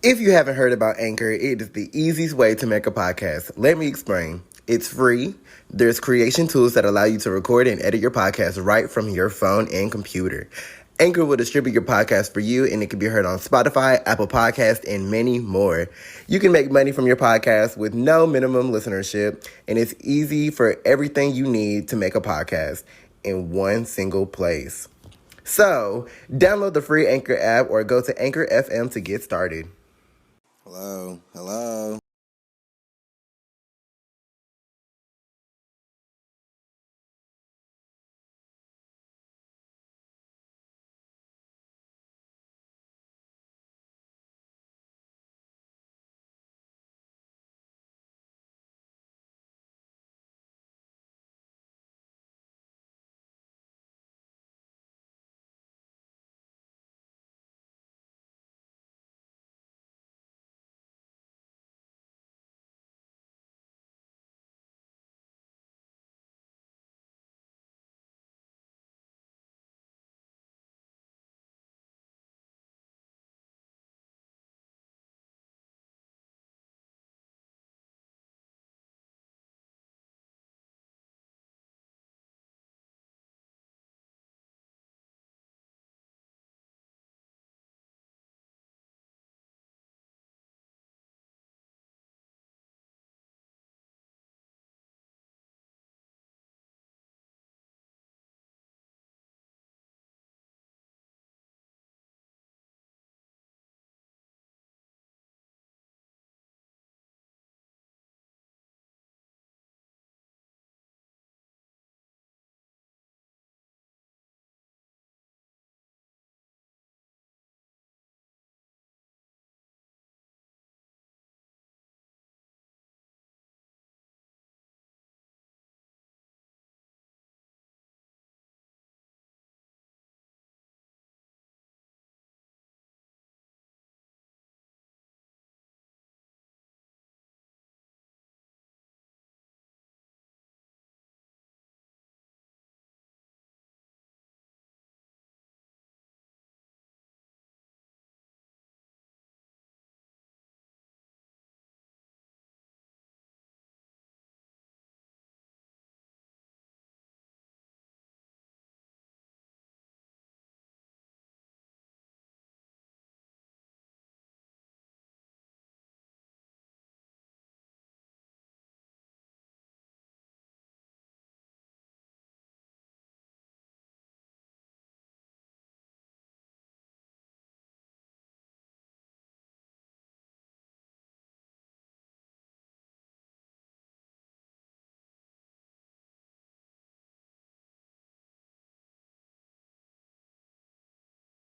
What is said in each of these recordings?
If you haven't heard about Anchor, it is the easiest way to make a podcast. Let me explain. It's free. There's creation tools that allow you to record and edit your podcast right from your phone and computer. Anchor will distribute your podcast for you, and it can be heard on Spotify, Apple Podcasts, and many more. You can make money from your podcast with no minimum listenership, and it's easy for everything you need to make a podcast in one single place. So, download the free Anchor app or go to Anchor FM to get started. Hello.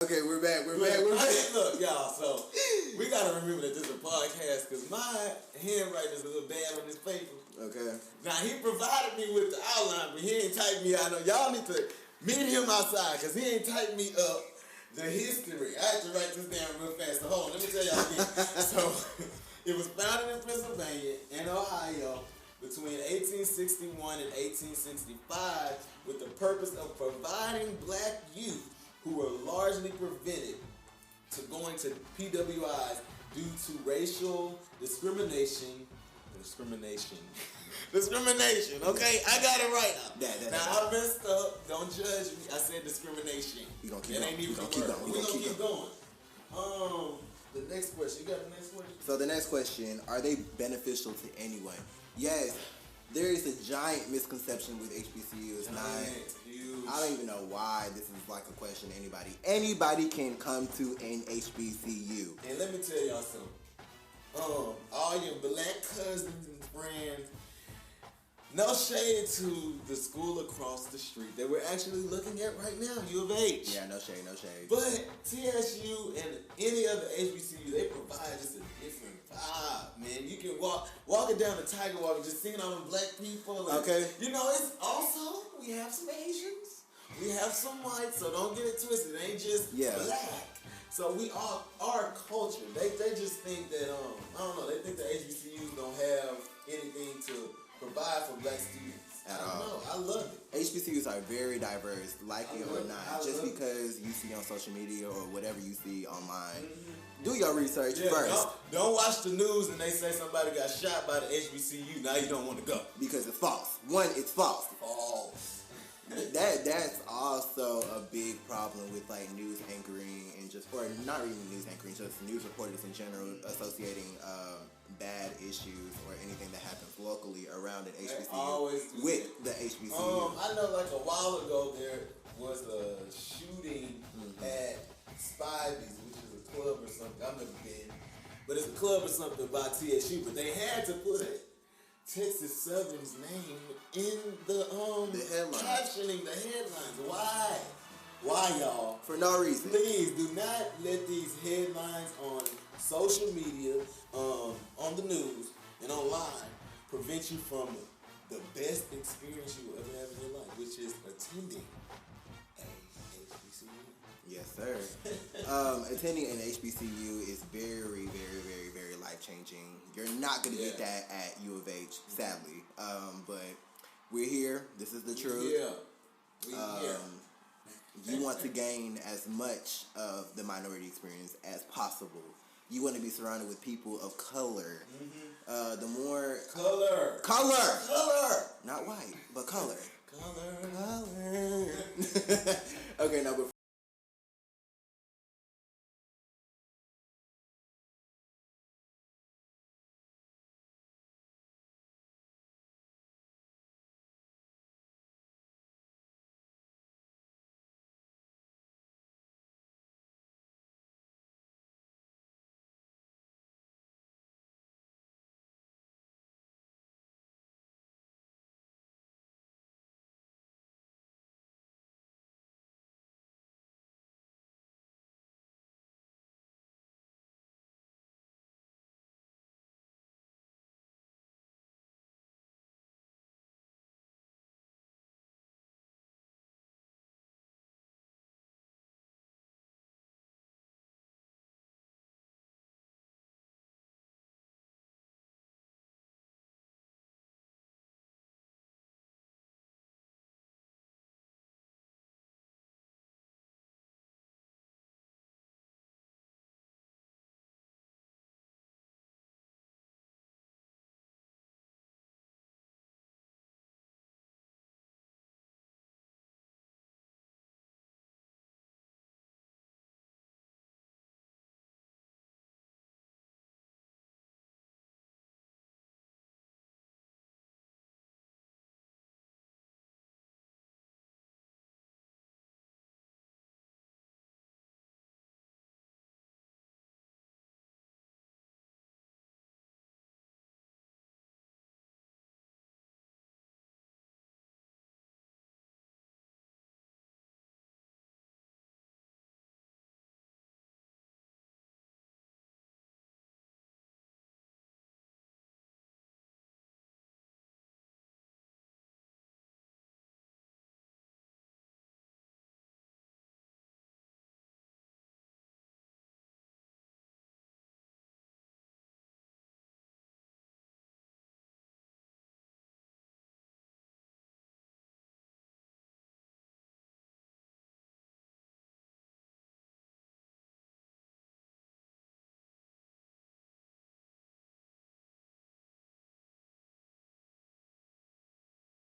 Okay, we're back. Look, y'all, so we gotta remember that this is a podcast because my handwriting is a little bad on this paper. Okay. Now, he provided me with the outline, but he ain't typed me out. Y'all need to meet him outside because he ain't typed me up the history. I had to write this down real fast. So hold on, let me tell y'all again. So, it was founded in Pennsylvania and Ohio between 1861 and 1865 with the purpose of providing black youth who were largely prevented to going to PWIs due to racial discrimination, okay? I got it right now. I messed up. Don't judge me. I said discrimination. We gonna keep going. We're gonna keep going. The next question. You got the next question? So the next question, are they beneficial to anyone? Yes, there is a giant misconception with HBCUs. I don't even know why this is like a question to anybody. Anybody can come to an HBCU. And let me tell y'all something. All your black cousins and friends, no shade to the school across the street that we're actually looking at right now, U of H. Yeah, no shade. But TSU and any other HBCU, they provide just a different vibe, man. You can walking down the Tiger Walk and just seeing all them black people. And, okay. You know, it's also, we have some Asians, we have some whites, so don't get it twisted. It ain't just black. So we all, our culture, they just think that, I don't know, they think the HBCUs don't have anything to provide for black students. I don't know. I love it. HBCUs are very diverse, like it or not. Just because you see on social media or whatever you see online Do your research first. Don't watch the news and they say somebody got shot by the HBCU. Now you don't want to go. Because it's false. One, it's false. False. That's also a big problem with like news anchoring and just, or not even news anchoring, just news reporters in general associating bad issues or anything that happens locally around an HBCU with the HBCU. I know like a while ago there was a shooting at Spivey's, which is a club or something. I've never been, but it's a club or something by TSU. But they had to put Texas Southern's name in the headlines. captioning the headlines. Why? Why, y'all? For no reason. Please do not let these headlines on social media, on the news, and online prevent you from the best experience you will ever have in your life, which is attending a HBCU. Yes, sir. Attending an HBCU is very, very, very, very life-changing. You're not going to get that at U of H, sadly. But we're here. This is the truth. Yeah. We here. You want to gain as much of the minority experience as possible. You want to be surrounded with people of color. The more... Color! Not white, but color. Color. Okay, now before...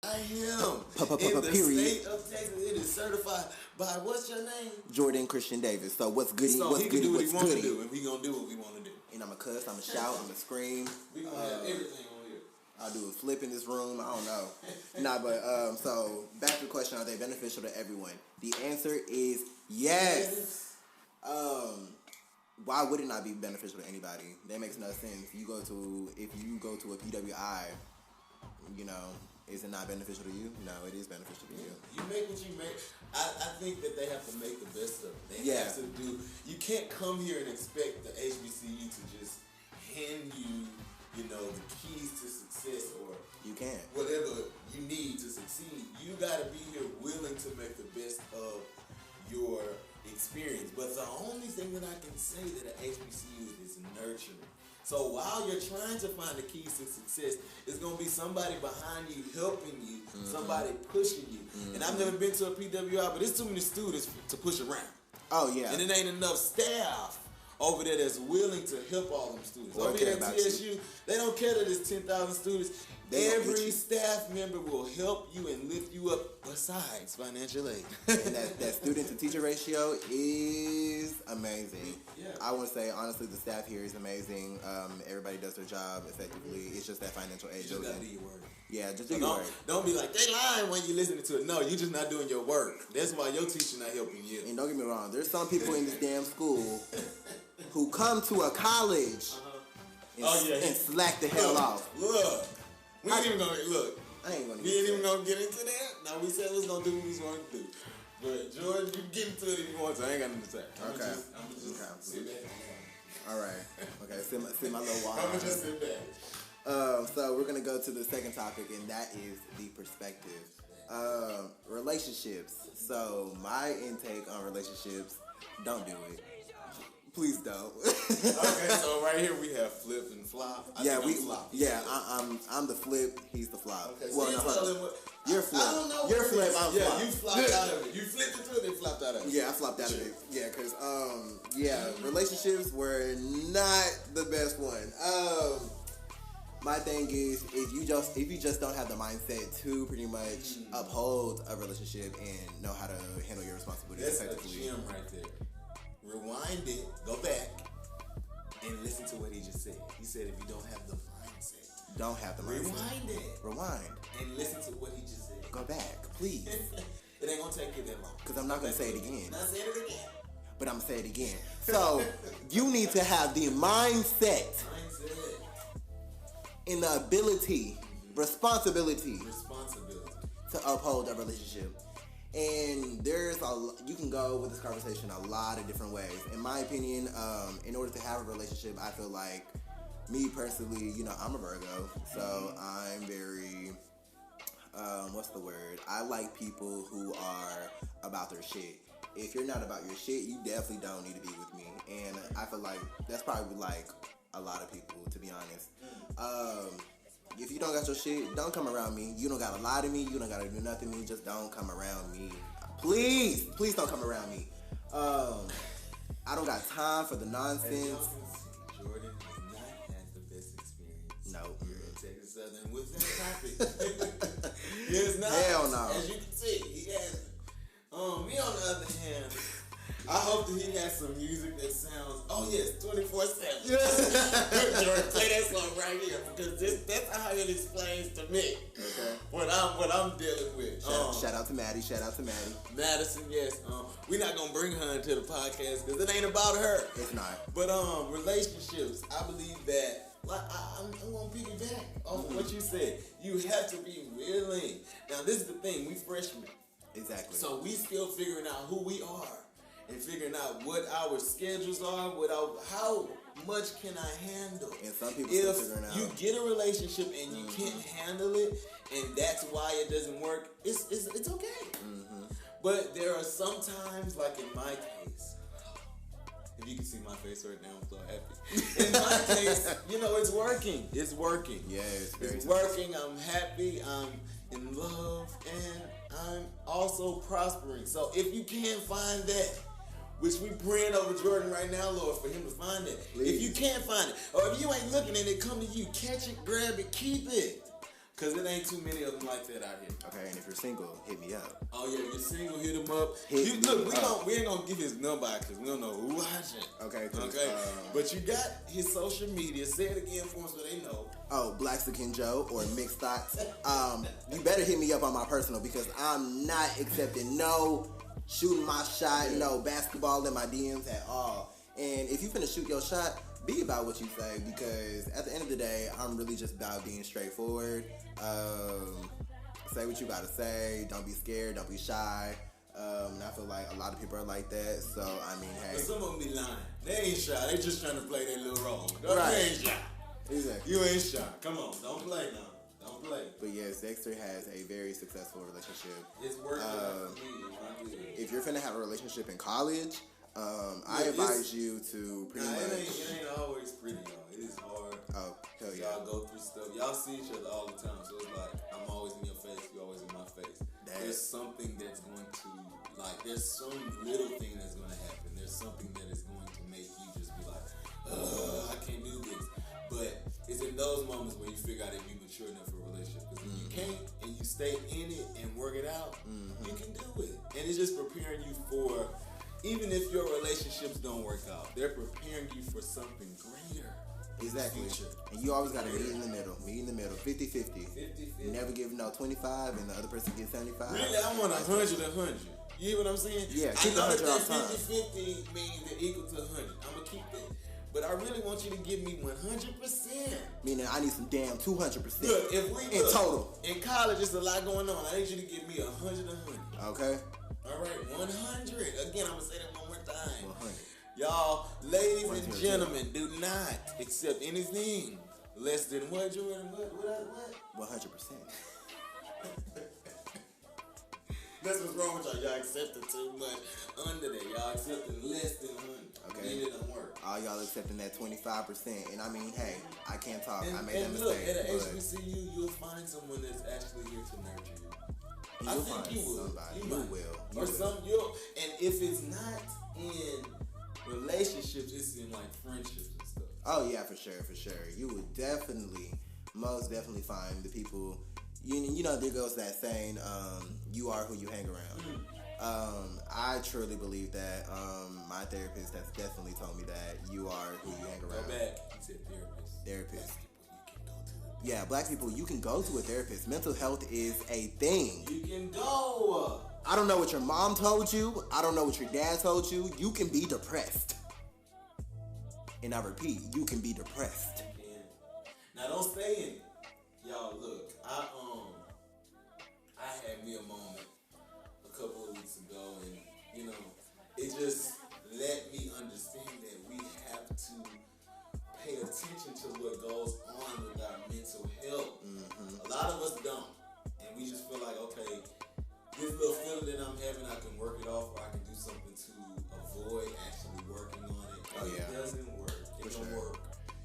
I am. In the state of Texas, it is certified by, what's your name? Jourdan Christian Davis. So what's goody? So what's he can goody? do what What's he wants goody? to do, and we gonna do what we want to do. And I'm a cuss, I'm a shout, I'm a scream. We gonna have everything on here. I'll do a flip in this room. I don't know. Nah, but so back to the question: are they beneficial to everyone? The answer is yes. Why would it not be beneficial to anybody? That makes no sense. If you go to a PWI, you know, is it not beneficial to you? No, it is beneficial to you. You make what you make. I think that they have to make the best of it. They have to do. You can't come here and expect the HBCU to just hand you, you know, the keys to success or you can't. Whatever you need to succeed. You got to be here willing to make the best of your experience. But the only thing that I can say that an HBCU is nurturing. So while you're trying to find the keys to success, it's going to be somebody behind you helping you, somebody pushing you. And I've never been to a PWI, but there's too many students to push around. Oh, yeah. And it ain't enough staff over there that's willing to help all them students. Or Over care here at about TSU, they don't care that it's 10,000 students. Every staff member will help you and lift you up besides financial aid. And that student to teacher ratio is amazing. Yeah. I want to say, honestly, the staff here is amazing. Everybody does their job effectively. It's just that financial aid. You just gotta do your work. Yeah, just do your work. Don't be like, they lying when you listening to it. No, you just not doing your work. That's why your teacher not helping you. And don't get me wrong, there's some people in this damn school who come to a college and slack the hell off. Look, we ain't even gonna look. I ain't gonna. We ain't even gonna get into that. Now we said we was gonna do what we was gonna do. But Jourdan, you get into it if you want to. I ain't got nothing to say. Okay. I'm just sit back. All right. Okay. Sit my little wine. I'm gonna just sit back. So we're gonna go to the second topic, and that is the perspective. Relationships. So my intake on relationships: don't do it. Please don't. Okay, so right here we have flip and flop. I'm the flip. He's the flop. Okay, so well, you're flip. I don't know. You're flip. I'm flop. You flopped out of it. You flipped into it and flopped out of it. Yeah, I flopped out of it. Yeah, because relationships were not the best one. My thing is, if you just don't have the mindset to pretty much uphold a relationship and know how to handle your responsibilities effectively. That's a gem right there. Rewind it, go back, and listen to what he just said. He said if you don't have the mindset. Rewind it. Rewind. And listen to what he just said. Go back, please. It ain't gonna take you that long. Because I'm not going to say it again. Not saying it again. But I'm going to say it again. So, you need to have the mindset. And the ability, responsibility to uphold a relationship. And you can go with this conversation a lot of different ways. In my opinion, in order to have a relationship, I feel like, me personally, I'm a Virgo, so I'm very, what's the word? I like people who are about their shit. If you're not about your shit, you definitely don't need to be with me. And I feel like that's probably like a lot of people, to be honest. If you don't got your shit, don't come around me. You don't gotta lie to me. You don't gotta do nothing to me. Just don't come around me. Please don't come around me. I don't got time for the nonsense. Jourdan has not had the best experience. No. Here in Texas Southern with that topic. He has not. Hell no. As you can see, he hasn't. Me on the other hand, I hope that he has some music that sounds, 24/7. Jourdan, play that song right here because that's how it explains to me what I'm dealing with. Shout out to Maddie. Madison, yes. We're not gonna bring her into the podcast because it ain't about her. It's not. But relationships, I believe that. Like I'm gonna piggyback off of what you said. You have to be willing. Now this is the thing. We freshmen. Exactly. So we still figuring out who we are and figuring out what our schedules are, how much can I handle. And some people still figuring out. If you get a relationship and you can't handle it, and that's why it doesn't work, it's okay. But there are some times, like in my case, if you can see my face right now, I'm so happy. In my case, it's working. It's working. Yeah, it's working. I'm happy. I'm in love, and I'm also prospering. So if you can't find that, which we praying over Jourdan right now, Lord, for him to find it. Please. If you can't find it, or if you ain't looking and it come to you, catch it, grab it, keep it. Because it ain't too many of them like that out here. Okay, and if you're single, hit me up. Oh, yeah, if you're single, hit him up. We ain't going to give his number out because we don't know who watching. Okay. But you got his social media. Say it again for them so they know. Oh, Blaxican Joe or MxedThoughts. You better hit me up on my personal because I'm not accepting no shooting my shot, no basketball in my DMs at all. And if you finna shoot your shot, be about what you say because at the end of the day, I'm really just about being straightforward. Say what you gotta say. Don't be scared. Don't be shy. And I feel like a lot of people are like that. So, I mean, hey. But some of them be lying. They ain't shy. They just trying to play their little role. Right. They ain't shy. Exactly. You ain't shy. Come on. Don't play now. Don't play. But yes, Dexter has a very successful relationship. It's working out for me. If you're finna have a relationship in college, I advise you to pretty much. It ain't always pretty, y'all. It is hard. Oh, hell yeah. Y'all go through stuff. Y'all see each other all the time. So it's like, I'm always in your face. You're always in my face. There's something that's going to, there's some little thing that's going to happen. There's something that is going to make you just be like, those moments where you figure out if you mature enough for a relationship. Because if you can't and you stay in it and work it out, you can do it. And it's just preparing you for, even if your relationships don't work out, they're preparing you for something greater. Exactly. And you always got to meet in the middle. 50-50. 50-50. Never give 25 and the other person gets 75. Really, I want 100. You hear what I'm saying? Yeah, I keep know 100 all that time. 50-50 means they're equal to 100. I'm going to keep that. But I really want you to give me 100%. Meaning I need some damn 200%. Look, if we in total. In college, there's a lot going on. I need you to give me 100. Okay. All right, 100. Again, I'm going to say that one more time. 100. Y'all, ladies and gentlemen, do not accept anything less than what, Jourdan? What? 100%. That's what's wrong with y'all. Y'all accepting too much under that. Y'all accepting less than 100. Okay. And it don't work. All y'all accepting that 25%. And I mean, hey, I can't talk. I made that and look, mistake. at an HBCU, you'll find someone that's actually here to nurture you. And I you'll think find you will. somebody. You will. Or some you'll. And if it's not in relationships, it's in like friendships and stuff. Oh yeah, for sure. You would most definitely find the people. You know, there goes that saying, you are who you hang around. I truly believe that. My therapist has definitely told me that you are who you hang around. Go back. He said therapist. Therapist. Black people, you can go to Yeah, black people, you can go to a therapist. a therapist. Mental health is a thing. You can go. I don't know what your mom told you. I don't know what your dad told you. You can be depressed. And I repeat, you can be depressed. Now don't stay in it. Y'all, look, I had me a moment a couple of weeks ago, and you know, it just let me understand that we have to pay attention to what goes on with our mental health. A lot of us don't, and we just feel like, okay, this little feeling that I'm having, I can work it off, or I can do something to avoid actually working on it. And it doesn't work. It don't work.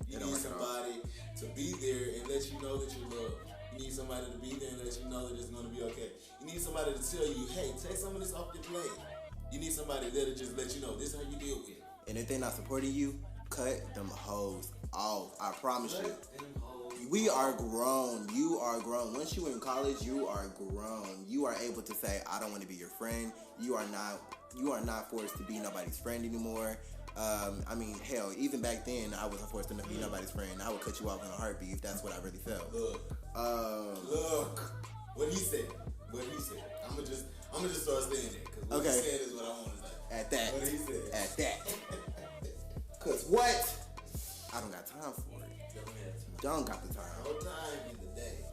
You need somebody to be there and let you know that you're loved. You need somebody to be there and let you know that it's going to be okay. You need somebody to tell you, hey, take some of this off your plate. You need somebody that'll just let you know this is how you deal with it. And if they're not supporting you, cut them hoes off. I promise you. We are grown. You are grown. Once you're in college, you are grown. You are able to say, I don't want to be your friend. You are not forced to be nobody's friend anymore. I mean, hell, even back then, I wasn't forced to be nobody's friend. I would cut you off in a heartbeat if that's what I really felt. Look, what he said. I'm gonna just start saying it because what he said is what I want to say. At that. What he said. At that. Cause what? I don't got time for it. Don't got the time. No time in the day.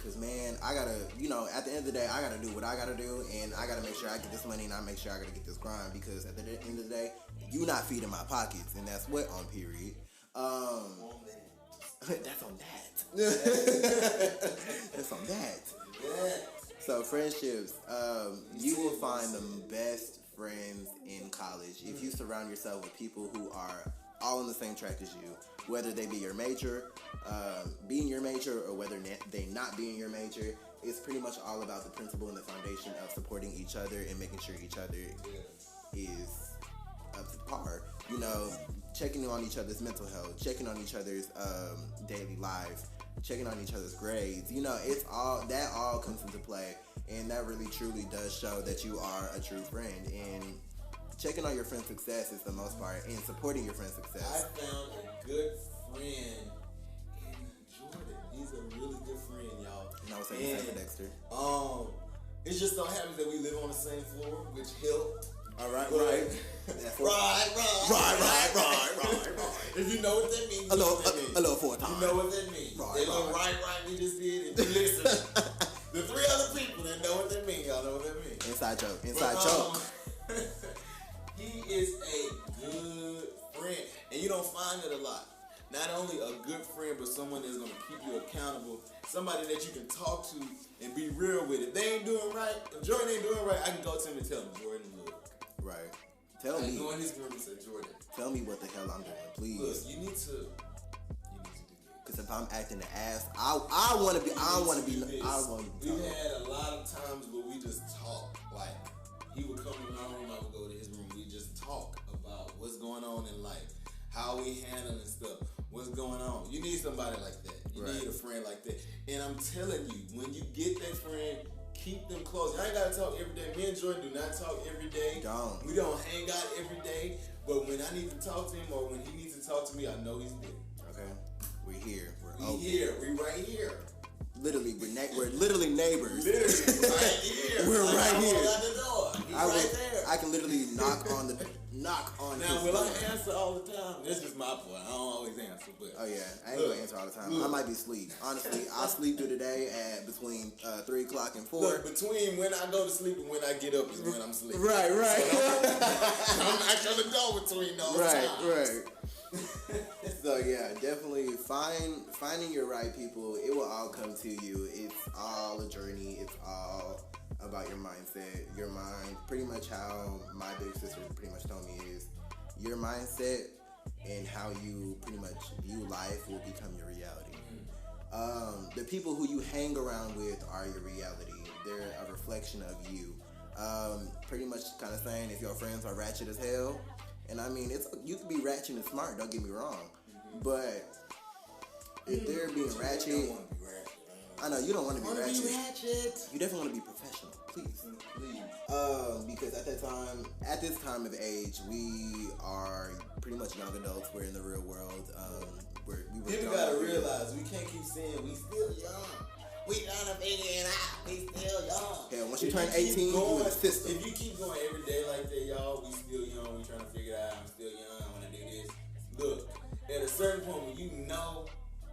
Cause man, I gotta, you know, at the end of the day, I gotta do what I gotta do, and I gotta make sure I get this money, and I make sure I gotta get this grind. Because at the end of the day, you not feeding my pockets, and that's what on period. That's on that. That's on that. So friendships, you will find the best friends in college if you surround yourself with people who are all on the same track as you, whether they be your major, being your major, or whether they not being your major. It's pretty much all about the principle and the foundation of supporting each other and making sure each other is up to par. You know, checking on each other's mental health, checking on each other's daily life, checking on each other's grades. You know, it's all that all comes into play, and that really truly does show that you are a true friend. And checking on your friend's success is the most part, and supporting your friend's success. I found a good friend in Jourdan. He's a really good friend, y'all. And I was saying the same for Dexter. It just so happens that we live on the same floor, which helped. All right, right. Right. If you know what that means, a little 4 times. You know what that means. Right, They look right we just did it. You listen. The 3 other people that know what that means, y'all know what that means. Inside joke. He is a good friend, and you don't find it a lot. Not only a good friend, but someone that's gonna keep you accountable. Somebody that you can talk to and be real with. If they ain't doing right, if Jourdan ain't doing right, I can go to him and tell him, Jourdan, look. Right. Tell me. Go in his room and say, Jourdan, tell me what the hell I'm doing, please. Look, you need to do this. Because if I'm acting the ass, I want to be. We've had a lot of times where we just talk. Like, he would come in my room, I would go to his room. We just talk about what's going on in life, how we handling stuff. What's going on? You need somebody like that. You need a friend like that. And I'm telling you, when you get that friend, keep them close. I ain't gotta talk every day. Me and Jourdan do not talk every day. We don't hang out every day. But when I need to talk to him or when he needs to talk to me, I know he's there. Okay. We're here. We're right here. Literally, we're literally neighbors. Literally, right here. We're right here. Out the door. He's right there. I can literally knock on. Now, will I answer all the time? This is my point. I don't always answer, but oh yeah, I ain't gonna answer all the time. I might be asleep. Honestly, I sleep through the day at between 3 o'clock and 4. Look, between when I go to sleep and when I get up is when I'm sleeping. Right. I'm not gonna go between those times. Right. So yeah, definitely finding your right people. It will all come to you. It's all a journey. It's all about your mindset, your mind. Pretty much how my big sister pretty much told me is your mindset and how you pretty much view life will become your reality. The people who you hang around with are your reality. They're a reflection of you. Pretty much kind of saying if your friends are ratchet as hell, and I mean, you can be ratchet and smart, don't get me wrong. But if they're being ratchet, I know you don't want to be ratchet. You definitely want to be professional, please. Because at this time of age, we are pretty much young adults. We're in the real world. People gotta realize we can't keep saying we still young. We trying to figure it out. We still young. Hell, once you turn 18, you in the system. If you keep going every day like that, y'all, we still young. We trying to figure it out. I'm still young. I want to do this. Look, at a certain point when you know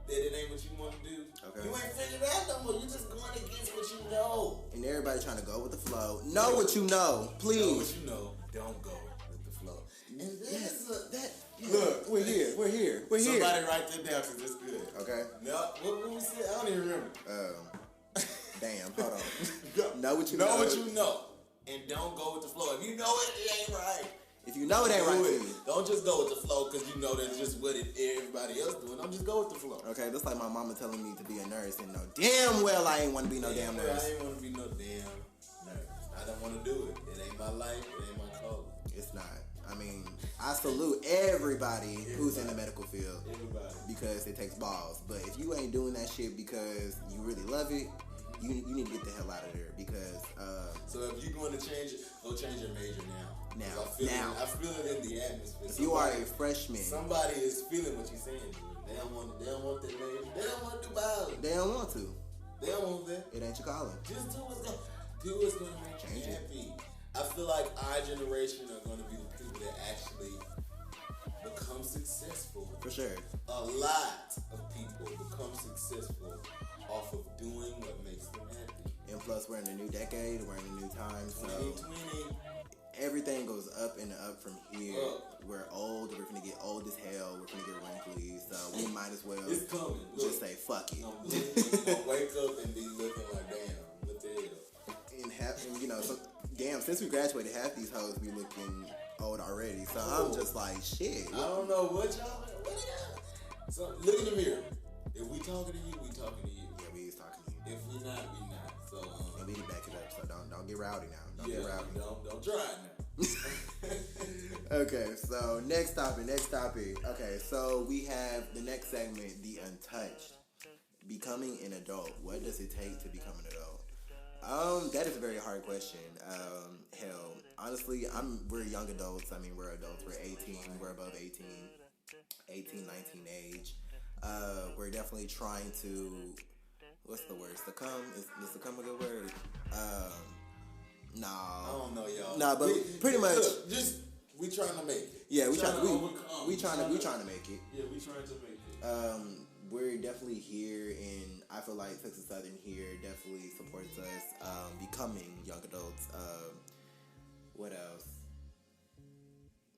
that it ain't what you want to do, you ain't figured it out no more. You just going against what you know. And everybody trying to go with the flow. Know what you know, please. Know what you know. Don't go with the flow. And look, we're here. Somebody write that down because it's good. Okay. No, what we said? I don't even remember. Damn, hold on. Know what you know. Know what you know. And don't go with the flow. If you know it ain't right. If you know it ain't right for you. Don't just go with the flow because you know that's just what everybody else doing. Don't just go with the flow. Okay, that's like my mama telling me to be a nurse and know damn well I ain't want to be no damn nurse. I ain't want to be no damn nurse. I don't want to do it. It ain't my life. It ain't my calling. It's not. I mean, I salute everybody who's in the medical field. Everybody. Because it takes balls. But if you ain't doing that shit because you really love it, you need to get the hell out of there because so if you're going to change it, go change your major now. I feel it in the atmosphere. If you are a freshman, somebody is feeling what you're saying. They don't want that major. They don't want to do biology. They don't want to. They don't want that. It ain't your calling. Just do what's going to make you happy. I feel like our generation are going to be the people that actually become successful. For sure. A lot of people become successful off of doing what makes them happy. And plus, we're in a new decade. We're in a new time. 2020. Everything goes up and up from here. We're old. We're going to get old as hell. We're going to get wrinkly. So we might as well it's coming. Just say, fuck it. You're going to wake up and be looking like, damn, what the hell? And you know, damn, since we graduated, half these hoes be looking old already. So I'm just like, shit. I don't know what y'all. So look in the mirror. If we talking to you, we talking to you. Yeah, we is talking to you. If we not, we not. So and we need to back it up. So don't get rowdy now. Don't get rowdy. Don't try it now. Okay, so next topic. Okay, so we have the next segment, the untouched. Becoming an adult. What does it take to become an adult? That is a very hard question. Hell, honestly, we're young adults. I mean, we're adults. We're 18. We're above 18, 19 age. We're definitely trying to, what's the word? Succumb? Is succumb a good word? No. I don't know, y'all. Nah, but pretty much. Look, we trying to make it. Yeah, we trying to make it. Yeah, we trying to make it. We're definitely here, and I feel like Texas Southern here definitely supports us becoming young adults. What else?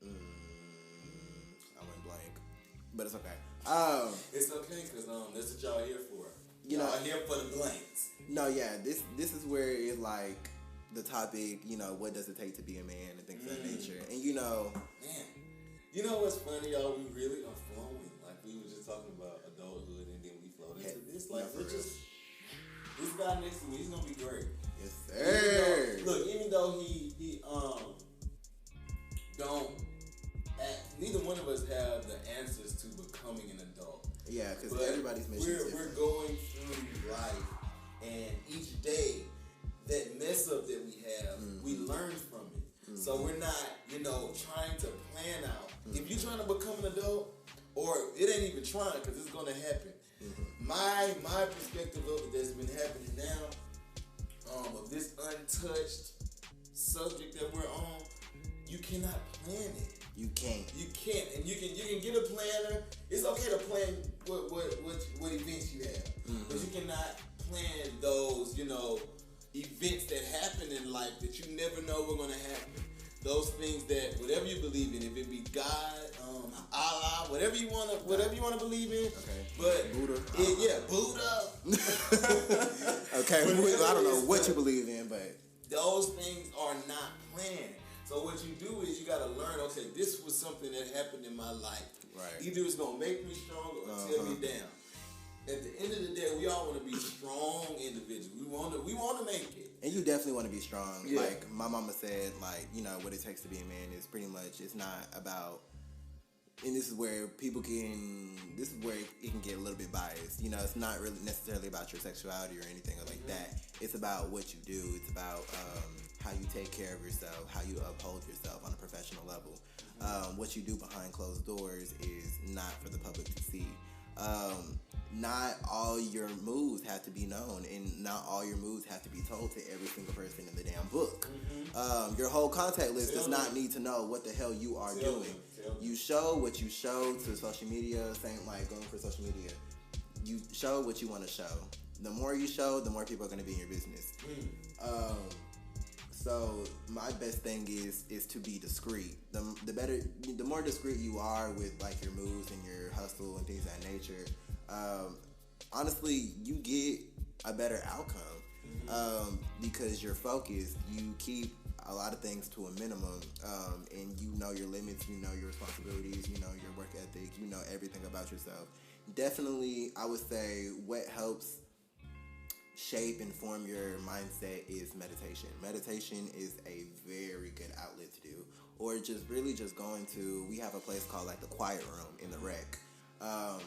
I went blank, but it's okay. It's okay because that's what y'all here for. Y'all here for the blanks. No, yeah, this is where it's like the topic. You know, what does it take to be a man and things of that nature, and man. You know what's funny, y'all? We really are flowing. Like, we were just talking about adulthood, and then we flowed into this. Like, this guy next to me, he's gonna be great. Yes, sir. Even though he don't neither one of us have the answers to becoming an adult. Yeah, because everybody's mission is different. We're going through life, and each day, that mess up that we have, we learn from it. So we're not, trying to plan out. If you're trying to become an adult, or it ain't even trying, because it's going to happen. My perspective of it that's been happening now, of this untouched subject that we're on, you cannot plan it. You can't. You can't, and you can get a planner. It's okay to plan what events you have, but you cannot plan those events that happen in life that you never know were gonna happen. Those things that whatever you believe in, if it be God, Allah, whatever you wanna believe in. Okay. But Buddha. Buddha. Okay. I don't know what you believe in, but those things are not planned. So what you do is you gotta learn, okay, this was something that happened in my life. Right. Either it's gonna make me stronger or tear me down. At the end of the day, we all want to be strong individuals. We want to make it. And you definitely want to be strong. Yeah. Like my mama said, what it takes to be a man is pretty much, it's not about, and this is where it can get a little bit biased. It's not really necessarily about your sexuality or anything like that. It's about what you do. It's about how you take care of yourself, how you uphold yourself on a professional level. What you do behind closed doors is not for the public to see. Not all your moves have to be known, and not all your moves have to be told to every single person in the damn book. Your whole contact list does not need to know what the hell you are doing. You show what you show to social media. Same like going for social media. You show what you want to show. The more you show, the more people are going to be in your business. So my best thing is to be discreet. The more discreet you are with like your moves and your hustle and things of that nature, honestly, you get a better outcome because you're focused. You keep a lot of things to a minimum, and you know your limits, you know your responsibilities, you know your work ethic, you know everything about yourself. Definitely, I would say what helps shape and form your mindset is meditation. Meditation is a very good outlet to do, or just going to. We have a place called like the Quiet Room in the Rec. I've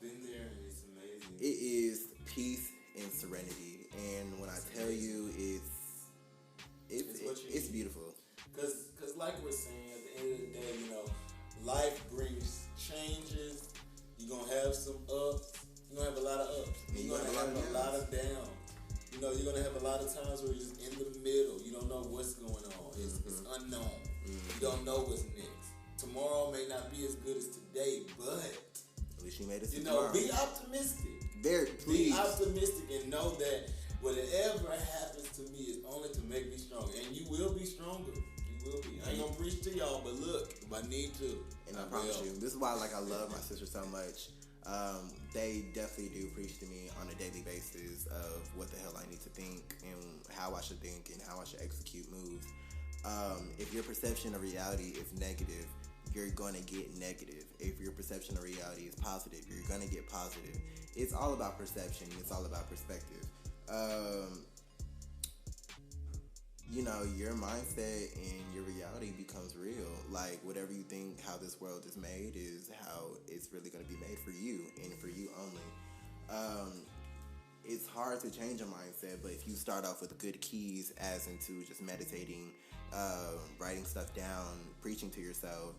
been there and it's amazing. It is peace and serenity, and when I tell you, it's beautiful. Cause like we're saying, at the end of the day, life brings changes. You're gonna have some ups. You're gonna have a lot of ups. You're gonna have a lot of downs. You're gonna have a lot of times where you're just in the middle. You don't know what's going on. It's unknown. You don't know what's next. Tomorrow may not be as good as today, but at least you made it. Be optimistic. Please. Be optimistic and know that whatever happens to me is only to make me stronger, and you will be stronger. You will be. I ain't gonna preach to y'all, but look, if I need to, and I promise you, this is why I love my sister so much. They definitely do preach to me on a daily basis of what the hell I need to think and how I should think and how I should execute moves. If your perception of reality is negative, you're going to get negative. If your perception of reality is positive, you're going to get positive. It's all about perception. It's all about perspective. Your mindset and your reality becomes real. Like, whatever you think how this world is made is how it's really going to be made for you and for you only. It's hard to change a mindset, but if you start off with good keys, as into just meditating, writing stuff down, preaching to yourself,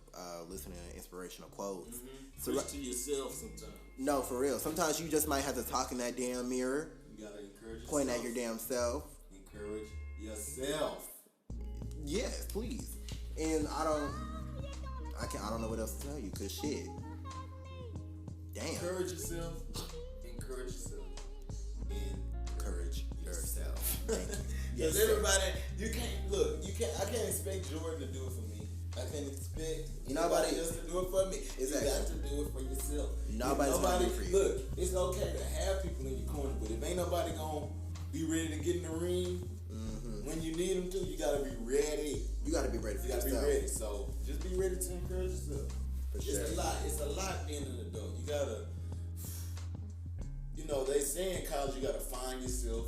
listening to inspirational quotes. So preach to yourself sometimes. No, for real. Sometimes you just might have to talk in that damn mirror. You gotta encourage yourself. Point at your damn self. Encourage yourself. Yes, please. And I don't know what else to tell you, cause shit. Damn. Encourage yourself. Encourage yourself. Encourage yourself. Thank you. Yes, everybody, I can't expect Jourdan to do it for me. I can't expect nobody else to do it for me. Exactly. You got to do it for yourself. Nobody's gonna do it for you. Look, it's okay to have people in your corner, but if ain't nobody gonna be ready to get in the ring when you need them to, you gotta be ready. You gotta be ready for yourself. You gotta be ready. So just be ready to encourage yourself. For sure. It's a lot being an adult. You gotta, they say in college you gotta find yourself.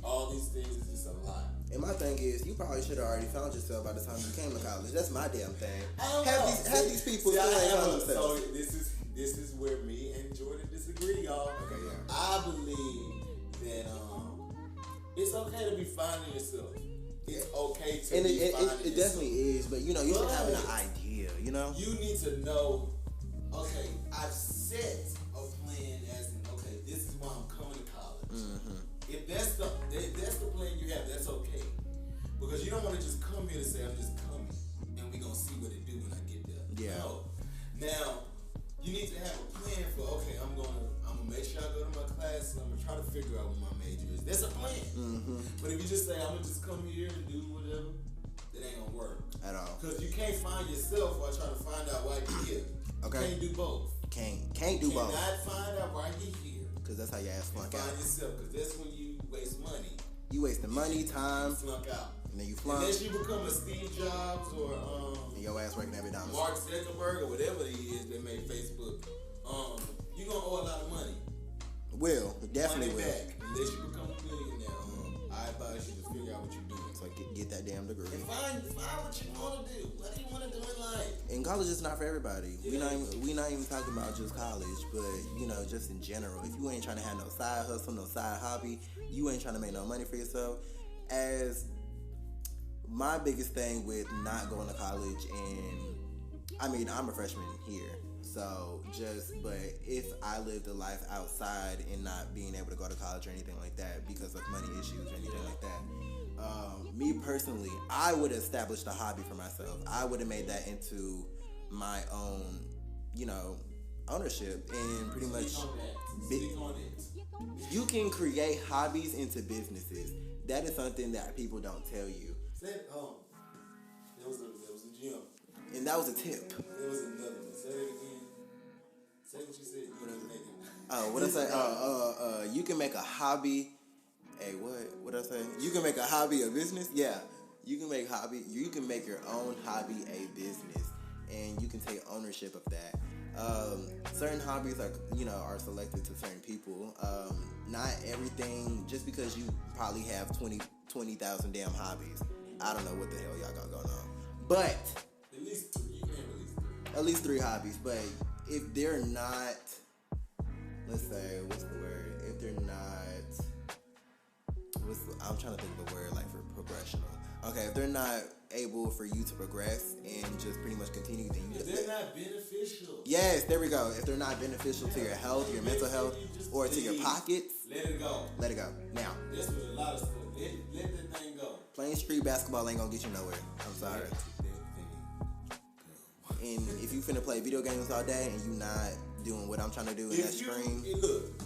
All these things is just a lot. And my thing is, you probably should have already found yourself by the time you came to college. That's my damn thing. Have these people still ain't found themselves. So this is where me and Jourdan disagree, y'all. Okay, yeah. I believe that it's okay to be finding yourself. It's okay to be finding yourself. It definitely is, but you should have an idea, You need to know, okay, I've set a plan as in, okay, this is why I'm coming to college. Mm-hmm. If that's the plan you have, that's okay. Because you don't want to just come here to say, I'm just coming, and we're going to see what it do when I get there. Yeah. No. Now, you need to have a plan for, okay, I'm gonna make sure I go to my classes. I'm gonna try to figure out what my major is. That's a plan. Mm-hmm. But if you just say I'm gonna just come here and do whatever, that ain't gonna work at all. Because you can't find yourself while trying to find out why you're here. Okay. You can't do both. Can't do both. You cannot find out why you're here. Because that's how your ass flunk out. Find yourself. Because that's when you waste money. You wasting money, time. You flunk out. And then you flunk. Unless you become a Steve Jobs or and your ass working at McDonald's. Mark Zuckerberg or whatever he is that made Facebook. You're gonna owe a lot of money. Definitely will. Back. Unless you become a millionaire. I advise you to figure out what you're doing. So get that damn degree. And find what you want to do. What do you want to do in life? And college is not for everybody. Yeah. We not even talking about just college, but just in general. If you ain't trying to have no side hustle, no side hobby, you ain't trying to make no money for yourself. As my biggest thing with not going to college, and I'm a freshman here. So but if I lived a life outside and not being able to go to college or anything like that because of money issues or anything like that, me personally, I would have established a hobby for myself. I would have made that into my own, ownership and pretty much. Speak on it. You can create hobbies into businesses. That is something that people don't tell you. There was a gym. And that was a tip. There was another one. Say it again. Say what you said. You didn't make it. Oh, what I say? You can make a hobby. Hey, what I say? You can make a hobby a business. Yeah, you can make hobby. You can make your own hobby a business, and you can take ownership of that. Certain hobbies are selected to certain people. Not everything. Just because you probably have 20,000 damn hobbies. I don't know what the hell y'all got going on, but. At least 3. You can have at least 3. At least 3 hobbies, but if they're not, let's say, what's the word? If they're not, I'm trying to think of a word like for progressional. Okay, if they're not able for you to progress and just pretty much continue, then if they're not beneficial. Yes, there we go. If they're not beneficial to your health, your mental health, or to your pockets, let it go. Let it go. Now, that's with a lot of stuff. Let that thing go. Playing street basketball ain't gonna get you nowhere. I'm sorry. And if you finna play video games all day and you not doing what I'm trying to do in that stream. Look,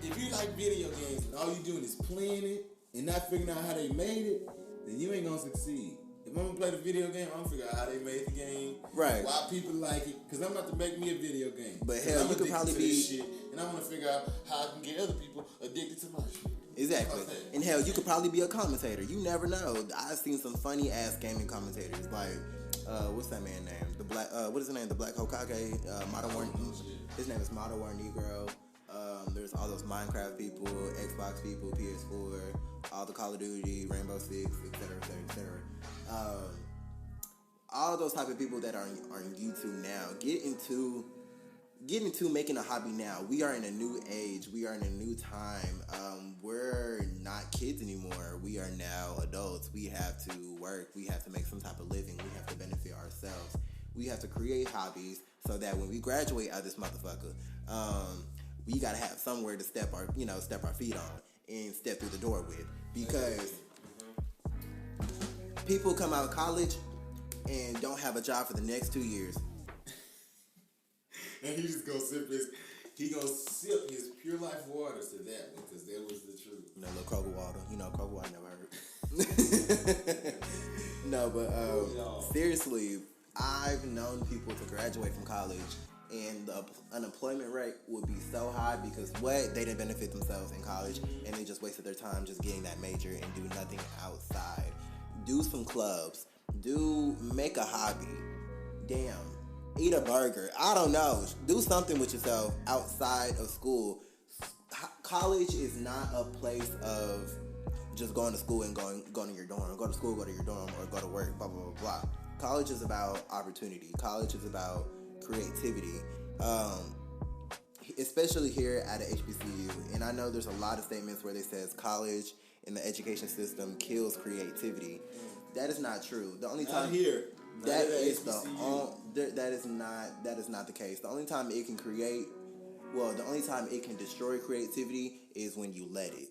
if you like video games and all you doing is playing it and not figuring out how they made it, then you ain't gonna succeed. If I'm gonna play the video game, I'm gonna figure out how they made the game, right? Why people like it, because I'm about to make me a video game. But hell, you could probably be shit, and I want to figure out how I can get other people addicted to my shit. Exactly. And hell, you could probably be a commentator. You never know. I've seen some funny ass gaming commentators like. What's that man's name? The black. What is his name? The Black Hokage. Modern War. His name is Modern War Negro. There's all those Minecraft people, Xbox people, PS4, all the Call of Duty, Rainbow Six, etc., etc., etc. All those type of people that are on YouTube now. Get into making a hobby now. We are in a new age. We are in a new time. We're not kids anymore. We are now adults. We have to work. We have to make some type of living. We have to benefit ourselves. We have to create hobbies so that when we graduate out of this motherfucker, we gotta have somewhere to step our feet on and step through the door with. Because people come out of college and don't have a job for the next 2 years. And he just gonna sip his Pure Life water to that one, because that was the truth. Little Kroger water. Kroger water never hurt. No, but seriously, I've known people to graduate from college and the unemployment rate would be so high because they didn't benefit themselves in college and they just wasted their time just getting that major and do nothing outside. Do some clubs. Make a hobby. Damn. Eat a burger. I don't know. Do something with yourself outside of school. College is not a place of just going to school and going to your dorm, go to school, go to your dorm, or go to work, blah, blah, blah, blah. College is about opportunity. College is about creativity. Especially here at an HBCU. And I know there's a lot of statements where they says college and the education system kills creativity. That is not true. The only time here, that is that is not the case. The only time it can the only time it can destroy creativity is when you let it.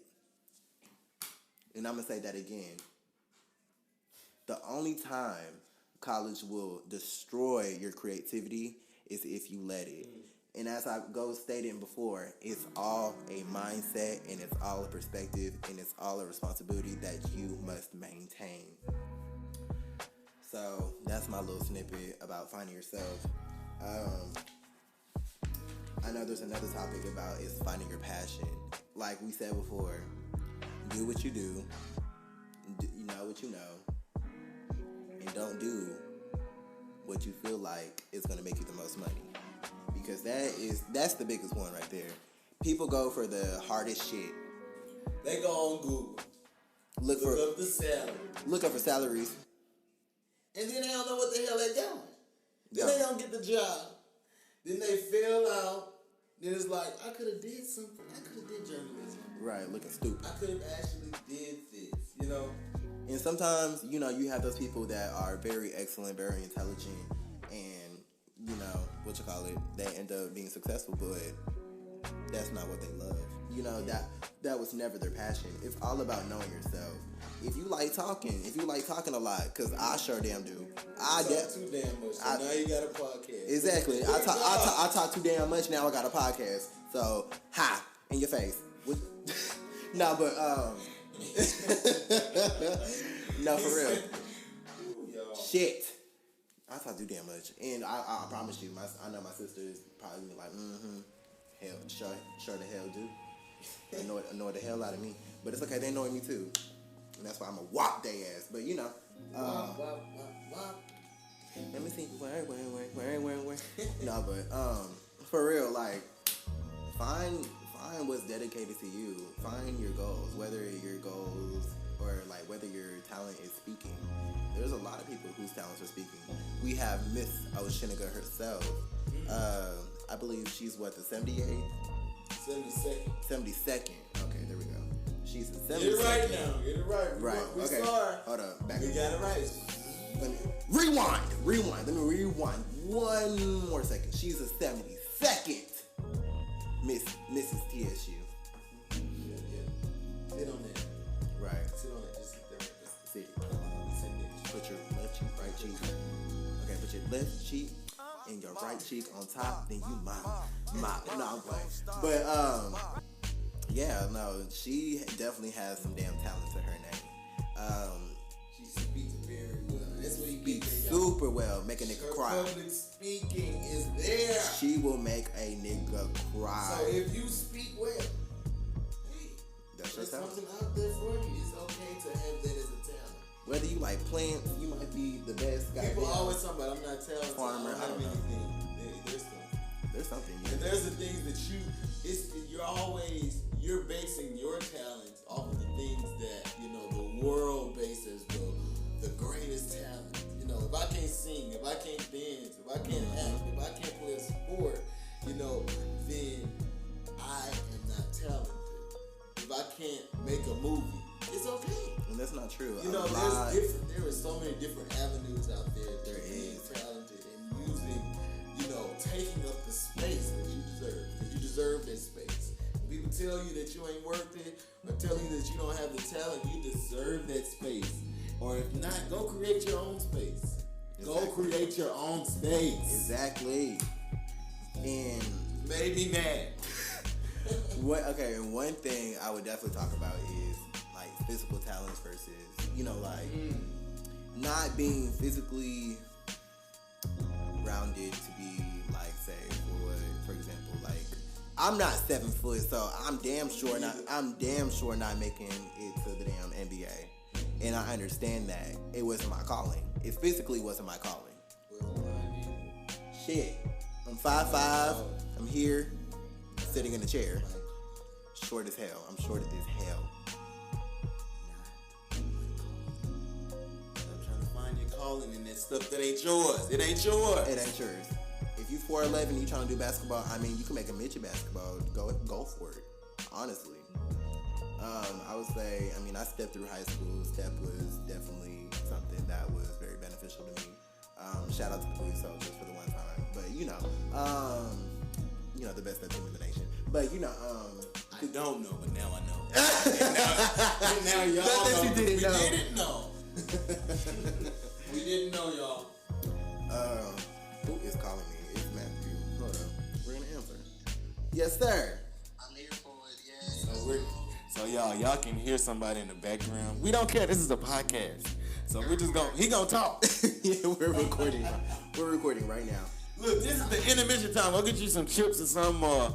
And I'm gonna say that again. The only time college will destroy your creativity is if you let it. And as I stated before, it's all a mindset and it's all a perspective and it's all a responsibility that you must maintain. So that's my little snippet about finding yourself. I know there's another topic about is finding your passion. Like we said before, do what you do, you know what you know, and don't do what you feel like is going to make you the most money. Because that's the biggest one right there. People go for the hardest shit. They go on Google. Look up the salary. Look up for salaries. And then they don't know what the hell they're doing. Then they don't get the job. Then they fail out. Then it's like, I could have did something. I could have did journalism. Right, looking stupid. I could have actually did this, you know? And sometimes, you know, you have those people that are very excellent, very intelligent, and, you know, they end up being successful, but that's not what they love. You know, that was never their passion. It's all about knowing yourself. If you like talking a lot, because I sure damn do. I talk too damn much, so now you got a podcast. Exactly. I talk too damn much, now I got a podcast. So, in your face. No, but, no, for real. Shit. I talk too damn much. And I promise you, I know my sister is probably like, hell, sure the hell do. They annoy the hell out of me. But it's okay, they annoy me too. And that's why I'm a whop they ass. But you know. Whop. Let me see. Where. No, but for real, like, find what's dedicated to you. Find your goals. Whether your goals or like whether your talent is speaking. There's a lot of people whose talents are speaking. We have Miss Oceaniga herself. I believe she's what, the 78th? 72nd. Okay, there we go. She's the 72nd. Get it right now. Get it right. Right. Okay. Sorry. Hold up. Back. We got it right. Let me rewind. Let me rewind one more second. She's the 72nd Mrs. TSU. Yeah. Sit on that. Right. Sit on that. Just sit there. Sit there. Put your left cheek, right cheek. Okay, put your left cheek and your right cheek on top, then you mop. No, I'm playing. But, yeah, no, she definitely has some damn talent to her name. She speaks very well. That's what you speaks super well, make a nigga cry. Public speaking is there. She will make a nigga cry. So if you speak well, hey, there's something out there for you. It's okay to have that as a talent. Whether you like plants, you might be the best guy. People always talk about, I'm not talented. Farmer, I don't have anything. There's something. There's something. And there's the things that you're basing your talents off of the things that, you know, the world bases the greatest talent. You know, if I can't sing, if I can't dance, if I can't act, if I can't play a sport, you know, then I am not talented. If I can't make a movie, it's okay. And that's not true. You know, there are so many different avenues out there that being talented and using, you know, taking up the space that you deserve. Because you deserve that space. When people tell you that you ain't worth it, or tell you that you don't have the talent, you deserve that space. Or if not, go create your own space. Exactly. Go create your own space. Exactly. And made me mad. And one thing I would definitely talk about is like physical talents versus, you know, like not being physically rounded to be like, say, for example, like I'm not 7 foot, so I'm damn sure not making it to the damn NBA. And I understand that it wasn't my calling. It physically wasn't my calling. Shit. I'm 5'5". I'm here, sitting in a chair. Short as hell. I'm short as hell. calling and that stuff that ain't yours. It ain't yours. It ain't yours. If you 4'11", you trying to do basketball, I mean, you can make a midget basketball. Go for it. Honestly. I would say, I mean, I stepped through high school. Step was definitely something that was very beneficial to me. Shout out to the police soldiers for the one time. But, the best step team in the nation. But, I don't know, but now I know. and now y'all Not that know. you didn't know. We didn't know. We didn't know, y'all. Who is calling me? It's Matthew. Hold up. We're going to answer. Yes, sir. I'm here for it, yay. So y'all can hear somebody in the background. We don't care. This is a podcast. So we're just he gonna talk. Yeah, we're recording. We're recording right now. Look, this is the intermission time. Go get you some chips or something.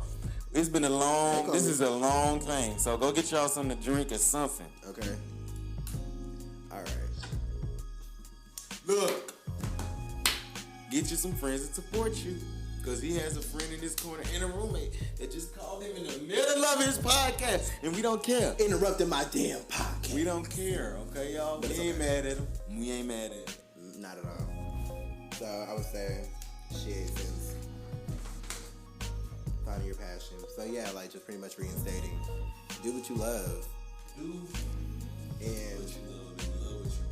This is a long thing. So go get y'all something to drink or something. Okay. All right. Look, get you some friends that support you. Because he has a friend in this corner and a roommate that just called him in the middle of his podcast. And we don't care. Interrupting my damn podcast. We don't care, okay, y'all? We ain't mad at him. We ain't mad at him. Not at all. So I would say, shit, since finding your passion. So yeah, like just pretty much reinstating. Do what you love. Do And what you love and love what you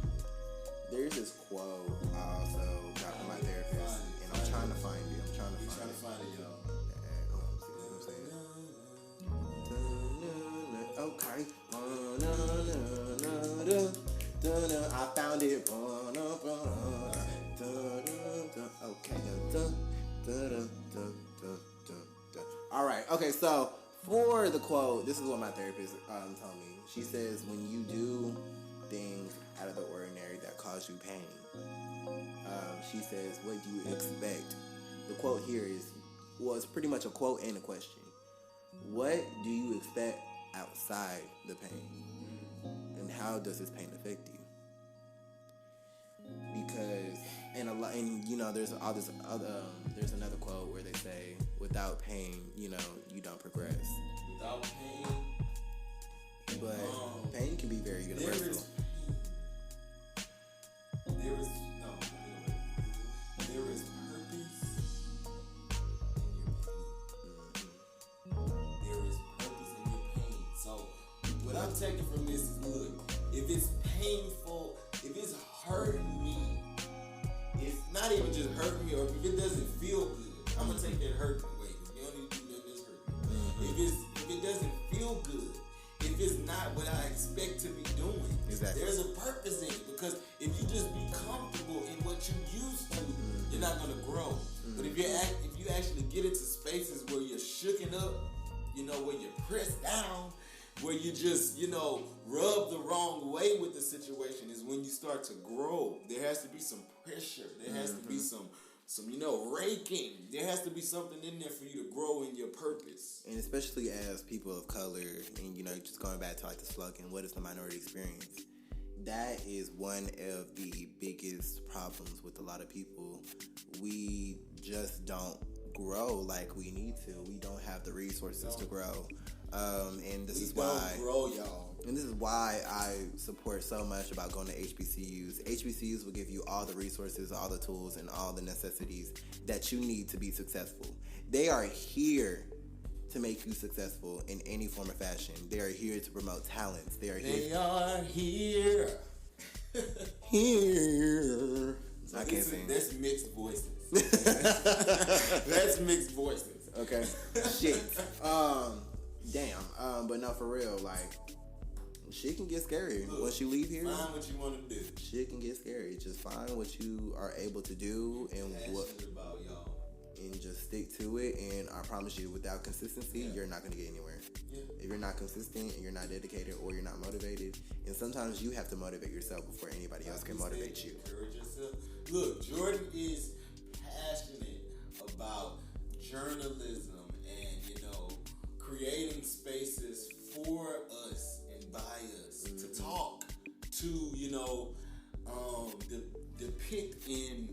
do. there's this quote I also got from my therapist. And I'm trying to find it. Trying to find it, y'all. Okay. I found it. Okay. All right. Okay. So for the quote, this is what my therapist told me. She says, when you do things out of the ordinary that cause you pain, she says, what do you expect? The quote here was pretty much a quote and a question. What do you expect outside the pain? And how does this pain affect you? Because, there's another quote where they say, without pain, you don't progress. Without pain. But pain can be very universal. There is purpose in your pain. There is purpose in your pain. So what I'm taking from this is, look, if it's painful, if it's hurting me, it's not even just hurting me, or if it doesn't feel good, I'm gonna take that hurting away. You don't need to do nothing that's hurting me. If it doesn't feel good, if it's not what I expect to be doing, Exactly. There's a purpose in it. Because if you just be comfortable in what you used to, you're not gonna grow. But if you actually get into spaces where you're shooken up, where you're pressed down, where you just, rub the wrong way with the situation, is when you start to grow. There has to be some pressure. There has to be some raking. There has to be something in there for you to grow in your purpose. And especially as people of color, and just going back to like the slogan, what is the minority experience? That is one of the biggest problems with a lot of people. We just don't grow like we need to. We don't have the resources to grow. And this is why grow, y'all. And this is why I support so much about going to HBCUs. HBCUs will give you all the resources, all the tools, and all the necessities that you need to be successful. They are here to make you successful in any form or fashion. They are here to promote talents. They are here. Here. So I can't sing. That's mixed voices. That's mixed voices. Okay. Shit. Damn. But no, for real, like, shit can get scary. Look, once you leave here, find what you want to do. Shit can get scary. Just find what you are able to do and about, y'all. And just stick to it. And I promise you, without consistency, you're not going to get anywhere. Yeah. If you're not consistent and you're not dedicated or you're not motivated, and sometimes you have to motivate yourself before anybody else can motivate you. Encourage yourself. Look, Jourdan is passionate about journalism and, creating spaces for us and by us to talk, to, depict in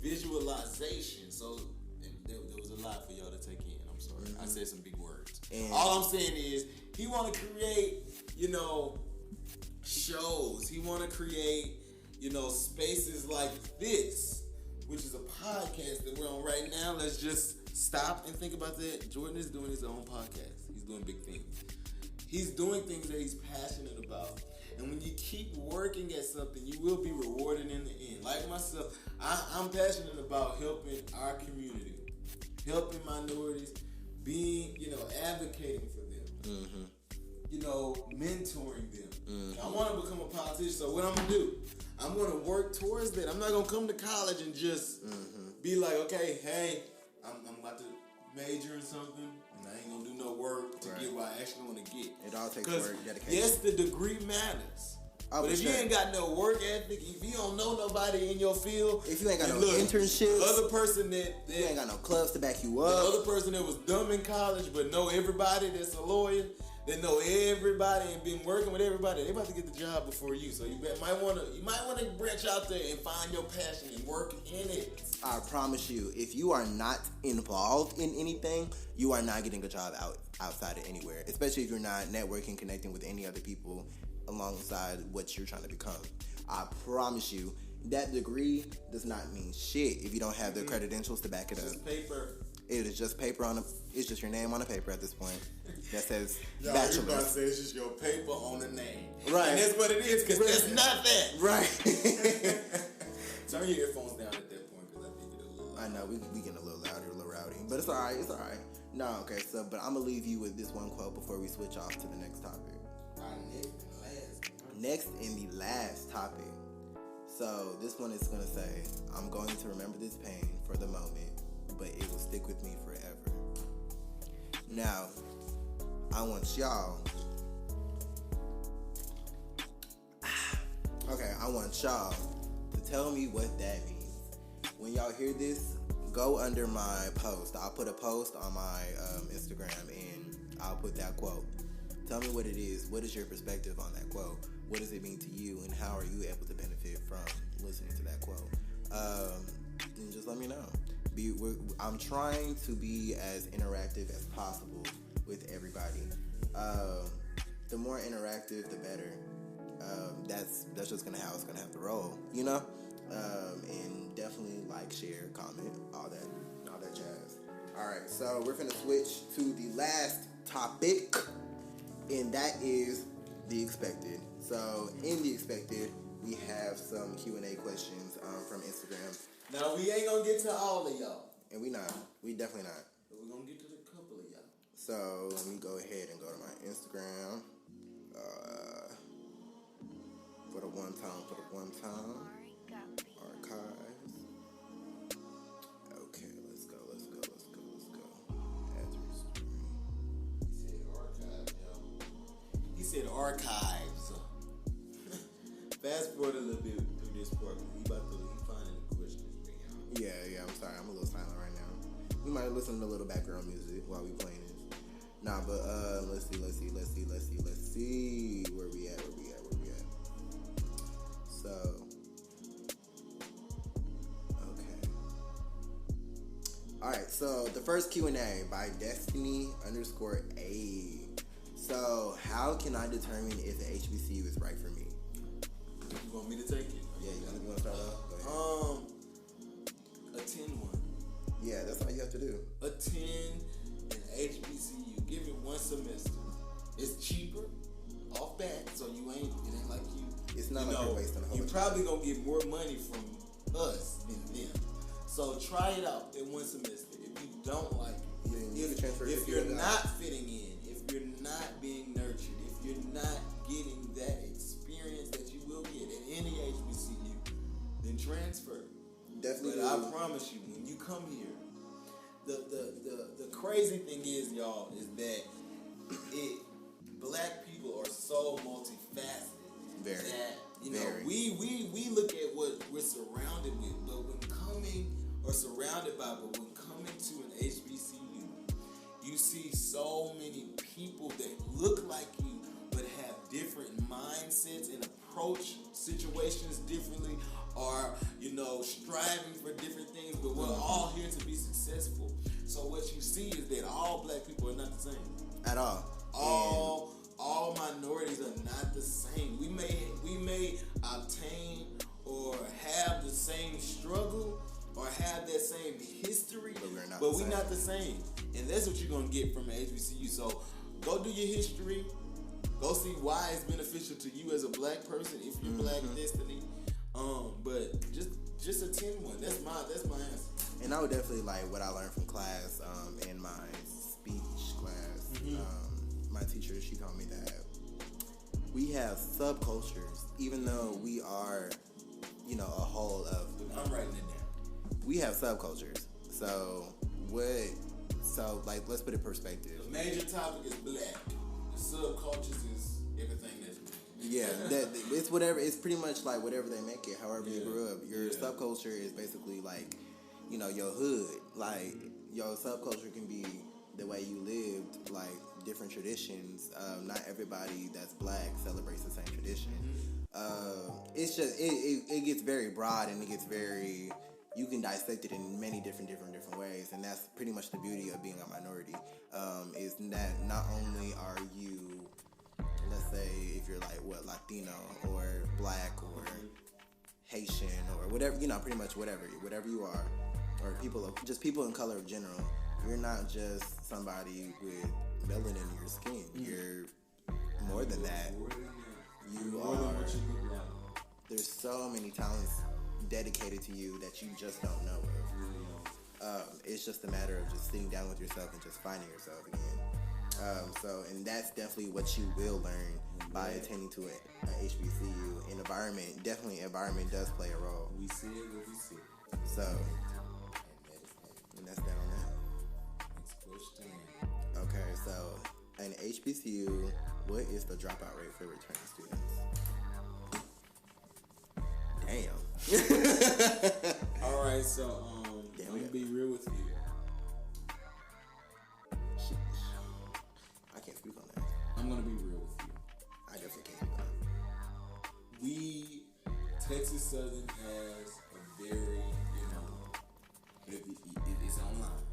visualization. So there was a lot for y'all to take in. I'm sorry. I said some big words. And all I'm saying is he want to create, shows. He want to create, spaces like this, which is a podcast that we're on right now. Let's just stop and think about that. Jourdan is doing his own podcast. He's doing big things. He's doing things that he's passionate about. And when you keep working at something, you will be rewarded in the end. Like myself, I'm passionate about helping our community, helping minorities, being, advocating for them, mentoring them. I want to become a politician, so what I'm going to do, I'm going to work towards that. I'm not going to come to college and just be like, okay, hey, I'm about to major in something, and I ain't going to do no work to get what I actually want to get. It all takes work, dedication. Yes, the degree matters. But if you ain't got no work ethic, if you don't know nobody in your field, if you ain't got no internships, the other person that you ain't got no clubs to back you up, the other person that was dumb in college but know everybody that's a lawyer, that know everybody and been working with everybody, they about to get the job before you. So you might want to branch out there and find your passion and work in it. I promise you, if you are not involved in anything, you are not getting a job outside of anywhere. Especially if you're not networking, connecting with any other people alongside what you're trying to become. I promise you, that degree does not mean shit if you don't have the credentials to back it up. Just paper. It is just paper it's just your name on a paper at this point that says Y'all, bachelor's. you about to say it's just your paper on a name. Right. And that's what it is, because that's not that. Right. Turn your earphones down at that point, because I think it's a little loud. I know, we getting a little louder, a little rowdy. But it's alright, No, okay, but I'm going to leave you with this one quote before we switch off to the next topic. Next in the last topic. So this one is going to say, I'm going to remember this pain for the moment, but it will stick with me forever. Now, I want y'all to tell me what that means. When y'all hear this, go under my post. I'll put a post on my Instagram and I'll put that quote. Tell me what it is. What is your perspective on that quote? What does it mean to you, and how are you able to benefit from listening to that quote? And just let me know. I'm trying to be as interactive as possible with everybody. The more interactive, the better. That's just how it's gonna have to roll, and definitely like, share, comment, all that jazz. All right, so we're gonna switch to the last topic, and that is the expected. So in the expected, we have some Q&A questions from Instagram. Now, we ain't gonna get to all of y'all. And we definitely not. But we're gonna get to a couple of y'all. So let me go ahead and go to my Instagram. For the one time. Archives. Okay, let's go. Add to He said archive, yo. He said archives. Fast forward a little bit through this part. He finding the questions. Yeah, I'm sorry. I'm a little silent right now. We might listen to a little background music while we playing this. Nah, but let's see. Where we at? So, okay. All right. So the first Q&A by Destiny_A. So, how can I determine if the HBCU is right for me? You want me to take it? Yeah, you want to start off? Go ahead. Attend one. Yeah, that's all you have to do. Attend an HBCU. Give it one semester. It's cheaper off bat, so it ain't like you. It's not like you're wasting a whole bunch. You're probably gonna get more money from us than them. So try it out in one semester. If you don't like it, if you're not fitting in, if you're not being nurtured, if you're not getting that experience that you will get at any HBCU, then transfer. Definitely. But I promise you, when you come here, the crazy thing is, y'all, is that black people are so multifaceted. Very. That, Very. We look at what we're surrounded with, but when coming to an HBCU, you see so many people that look like you, but have different mindsets and approach situations differently, or striving for different things, but we're all here to be successful. So what you see is that all black people are not the same at all. All minorities are not the same. We may obtain or have the same struggle or have that same history, but we're not the same. And that's what you're going to get from an HBCU. So go do your history. Go see why it's beneficial to you as a black person if you're Black Destiny. But just attend one. That's my answer. And I would definitely like what I learned from class, in my speech class. My teacher, she told me that we have subcultures, even though we are, a whole of. I'm writing it down. We have subcultures. So let's put it in perspective. The major topic is black. The subcultures is everything that's black. Yeah, it's whatever. It's pretty much like whatever they make it. However you grew up, your subculture is basically like, your hood. Like your subculture can be the way you lived, like different traditions. Not everybody that's black celebrates the same tradition. It's just it gets very broad and it gets very. You can dissect it in many different ways, and that's pretty much the beauty of being a minority. Is that not only are you, let's say, if you're like Latino or black or Haitian or whatever, pretty much whatever you are, or people in color in general. You're not just somebody with melanin in your skin. You're more than that. You are. There's so many talents dedicated to you that you just don't know of. It's just a matter of just sitting down with yourself and just finding yourself again. And that's definitely what you will learn by attending to an HBCU. Environment does play a role. We see it what we see. So, and that's that on that. Okay, so an HBCU, what is the dropout rate for returning students? Damn. All right, so let me be real with you. I can't speak on that. I'm gonna be real with you. I definitely can't speak on that. Texas Southern has a very, it's online.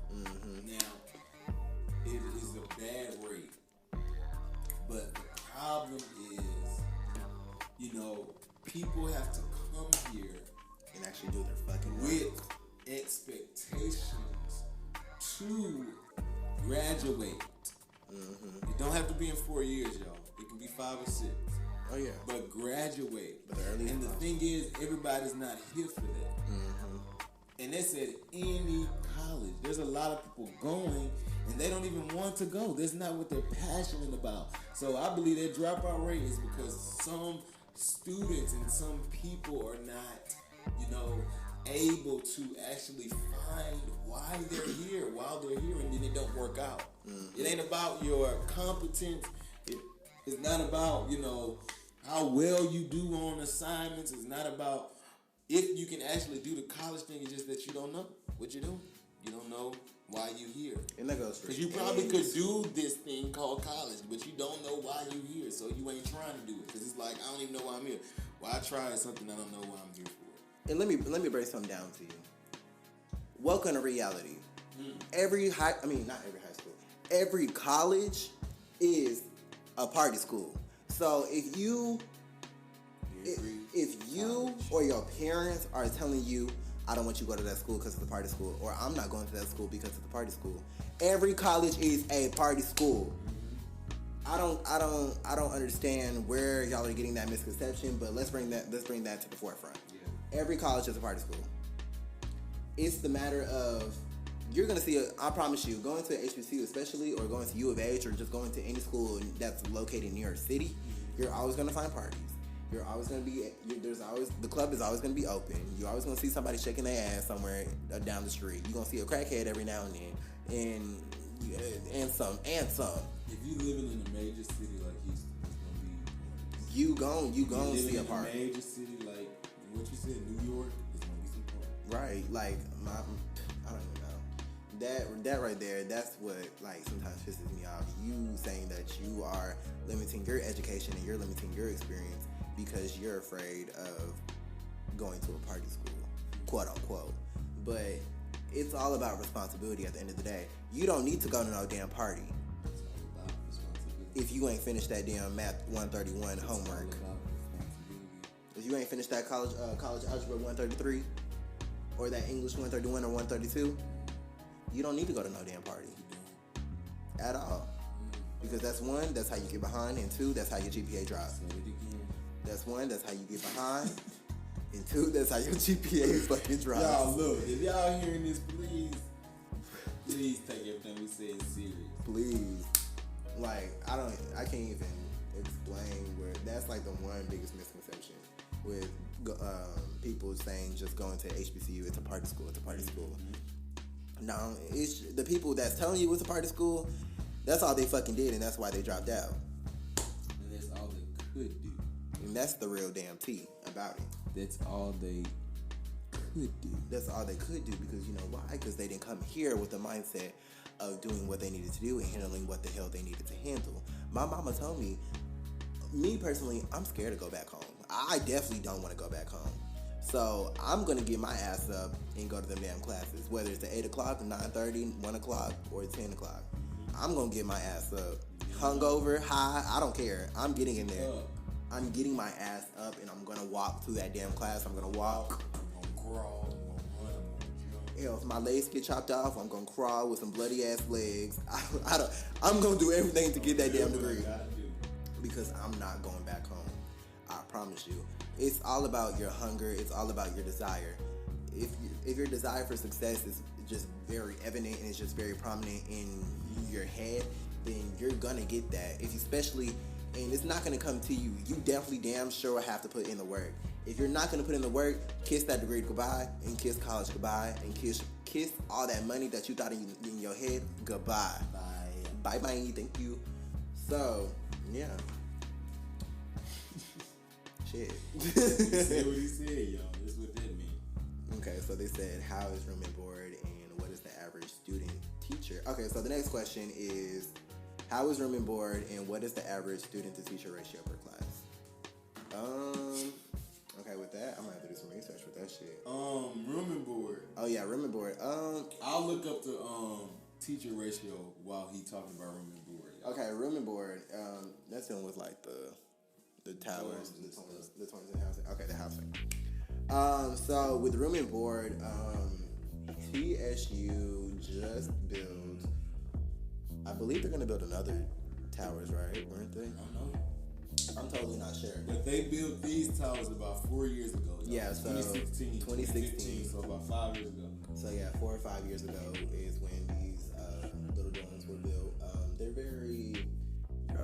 Now, it is a bad rate, but the problem is, people have to come here and actually do their fucking work with expectations to graduate. It don't have to be in 4 years, y'all. It can be 5 or 6. Oh yeah. But graduate. But and the thing is, everybody's not here for that. And that's at any college. There's a lot of people going, and they don't even want to go. That's not what they're passionate about. So I believe that dropout rate is because some students and some people are not, able to actually find why they're here, and then it don't work out. It ain't about your competence. It's not about, how well you do on assignments. It's not about if you can actually do the college thing. It's just that you don't know what you're doing. You don't know why you're here. And that goes for because you probably could do this thing called college, but you don't know why you're here. So you ain't trying to do it because it's like, I don't even know why I'm here. Why try something I don't know why I'm here for. And let me break something down to you. Welcome to reality. Not every high school. Every college is a party school. So if you or your parents are telling you, I don't want you to go to that school because it's a party school, or I'm not going to that school because it's a party school. Every college is a party school. I don't understand where y'all are getting that misconception, but let's bring that to the forefront. Yeah. Every college is a party school. It's the matter of you're gonna see. I promise you, going to HBCU especially, or going to U of H, or just going to any school that's located in New York City, you're always gonna find parties. You're always gonna be. The club is always gonna be open. You're always gonna see somebody shaking their ass somewhere down the street. You're gonna see a crackhead every now and then, and some. If you living in a major city like Houston, it's gonna be. You gon' see a party. In a major city like what you said, New York, it's gonna be some party. Right, like I don't even know. That right there, that's what like sometimes pisses me off. You saying that you are limiting your education and you're limiting your experience because you're afraid of going to a party school, quote unquote. But it's all about responsibility at the end of the day. You don't need to go to no damn party if you ain't finished that damn Math 131 homework. If you ain't finished that college algebra 133 or that English 131 or 132, you don't need to go to no damn party at all. Because that's one, that's how you get behind, and two, that's how your GPA drops. That's one, that's how you get behind, and two, that's how your GPA fucking drops. Y'all look, if y'all hearing this, please take everything we say serious. Please. Like, I can't even explain where, that's like the one biggest misconception with people saying just going to HBCU, it's a party school, No, it's the people that's telling you it's a party school, that's all they fucking did, and that's why they dropped out. And that's all they could do. And that's the real damn tea about it. That's all they could do. That's all they could do, because you know why? Because they didn't come here with the mindset of doing what they needed to do and handling what the hell they needed to handle. My mama told me personally, I'm scared to go back home. I definitely don't want to go back home. So I'm going to get my ass up and go to them damn classes, whether it's at 8 o'clock, 9:30, 1 o'clock, or 10 o'clock. I'm going to get my ass up. Hungover, high, I don't care. I'm getting in there. I'm getting my ass up, and I'm going to walk through that damn class. I'm going to walk. I'm going to crawl. I'm going to run. I'm going to jump. Hell, if my legs get chopped off, I'm going to crawl with some bloody-ass legs. I'm going to do everything to get that damn degree. Because I'm not going back home. I promise you. It's all about your hunger. It's all about your desire. If your desire for success is just very evident and it's just very prominent in your head, then you're gonna get that. If especially, and it's not gonna come to you. You definitely damn sure have to put in the work. If you're not gonna put in the work, kiss that degree goodbye, and kiss college goodbye, and kiss all that money that you thought in your head goodbye. Bye. Thank you. So yeah. Shit. He said what he said, y'all. That's what that means. Okay, so they said, how is room and board, and what is the average student teacher? Okay, so the next question is, how is room and board, and what is the average student to teacher ratio per class? Okay, with that, I'm gonna have to do some research with that shit. Room and board. Oh yeah, room and board. I'll look up the teacher ratio while he talking about room and board. Y'all. Okay, room and board. That's dealing with like the towers, the twins and housing. Okay, the housing. So with room and board, TSU just built. I believe they're gonna build another towers, right? Weren't they? I don't know. I'm totally not sure. But they built these towers about 4 years ago. Yeah, so 2016, so about 5 years ago. So yeah, 4 or 5 years ago is when these little domes were built. They're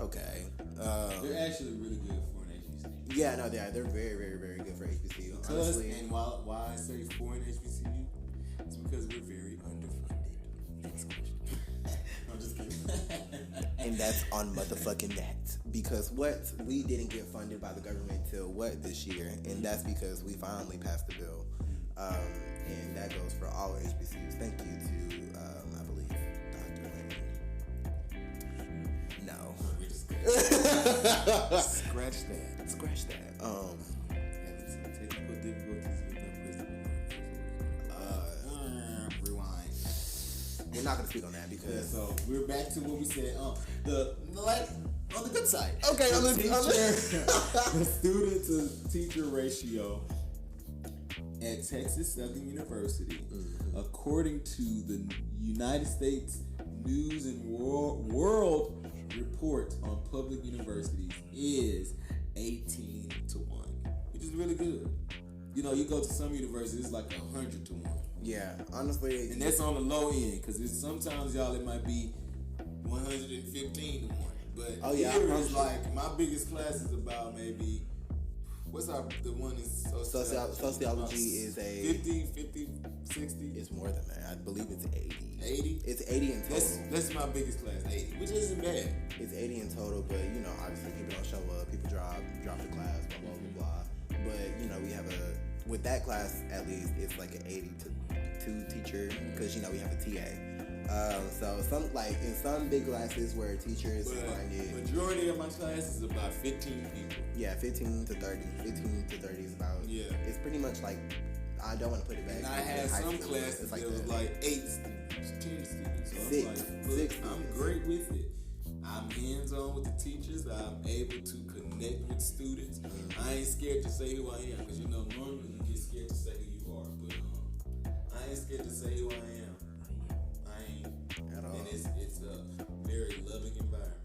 okay. They're actually really good for an HBCU. Yeah, no, they're very, very, very good for HBCU. Because, honestly, and why I say for an HBCU, it's because we're very underfunded. Next question. I'm just kidding. And that's on motherfucking that. Because we didn't get funded by the government till this year, and that's because we finally passed the bill. And that goes for all HBCUs. Thank you to, I believe, Dr. Lane. No. Scratch that. Having some technical difficulties with the rewind. We're not gonna speak on that because so we're back to what we said. On the good side. Okay, the student to teacher ratio at Texas Southern University, according to the United States News and World Report on Public Universities, is 18 to 1, which is really good. You know, you go to some universities, it's like 100 to 1. Yeah, honestly. And that's on the low end, because sometimes, y'all, it might be 115 to 1. But here is like, my biggest class is about maybe, the one is sociology is a 50, 60. It's more than that. I believe it's 80. 80? It's 80 in total. That's my biggest class, 80, which isn't bad. It's 80 in total, but you know, obviously people don't show up, people drop the class, blah, blah, blah, blah. But, you know, we have with that class, at least, it's like an 80 to 2 teacher, because, you know, we have a TA. So in some big classes where teachers find it. Majority of my class is about 15 people. Yeah, 15 to 30. 15 to 30 is about. Yeah. It's pretty much like, I don't want to put it back. And I had some classes that was like 8 students, 10 students. So Six. I'm great with it. I'm hands-on with the teachers. I'm able to connect with students. I ain't scared to say who I am, because normally you get scared to say who you are, but I ain't scared to say who I am. I ain't at all. And it's a very loving environment.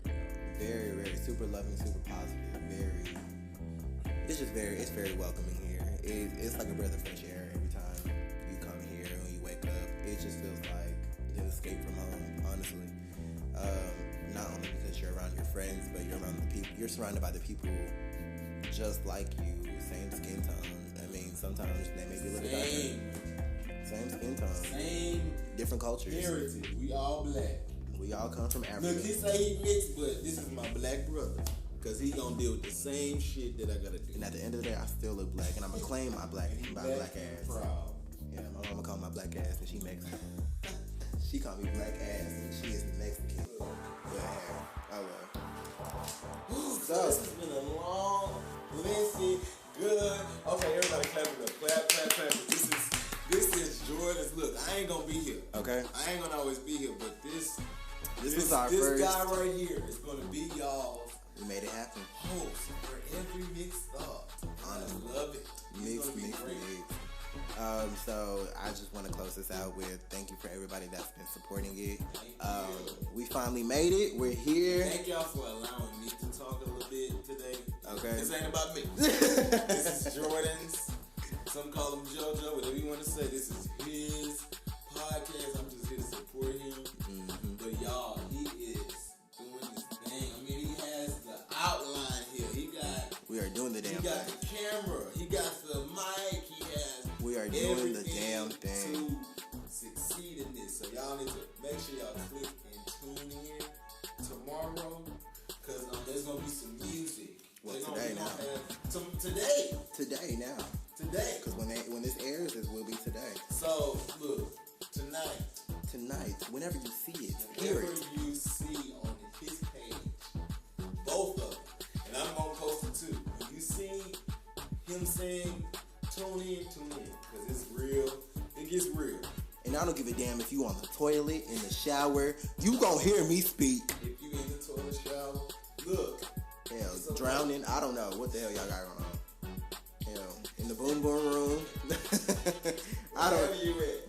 Very, very super loving, super positive. It's very welcoming here. It's like a breath of fresh air every time you come here. When you wake up, it just feels like you escape from home. Honestly, not only because you're around your friends, but you're around the people. You're surrounded by the people just like you, same skin tone. I mean, sometimes they may be a little darker. Same skin tone. Same different cultures. Heritage. We all black. We all come from Africa. Look, he say he mixed, but this is my black brother. Because he gonna deal with the same shit that I gotta do. And at the end of the day, I still look black. And I'm gonna claim my black ass. Proud. Yeah, my mama call my black ass and she Mexican. She call me black ass and she is Mexican. Good hair. Oh well. So this has been a long, lengthy, good. Okay, everybody clap it up. Clap. This is Jourdan's. Look, I ain't gonna be here. Okay. I ain't gonna always be here, but this was our first. This guy right here is gonna be y'all's. We made it happen. Host for every mixed thought. Honestly. I love it. Mix. So I just want to close this out with thank you for everybody that's been supporting it. We finally made it. We're here. Thank y'all for allowing me to talk a little bit today. Okay. This ain't about me. This is Jourdan's. Some call him JoJo, whatever you want to say. This is his podcast. I'm just here to support him. Mm-hmm. But y'all, he is doing his thing. I mean, he has the outline here. We are doing the damn thing. He got the camera. He got the mic. He has. We are doing the damn thing to succeed in this. So y'all need to make sure y'all click and tune in tomorrow, cause there's gonna be some music. Well, today now. Today now. Cause when this airs, it will be today. So look, tonight, whenever you see it, whenever you see on his page, both of them, and I'm gonna post it too. When you see him sing, tune in, cause it's real. It gets real. And I don't give a damn if you on the toilet, in the shower, you gon' hear me speak. If you in the toilet shower, look. Hell, drowning, I don't know what the hell y'all got going on. Hell, in the boom room.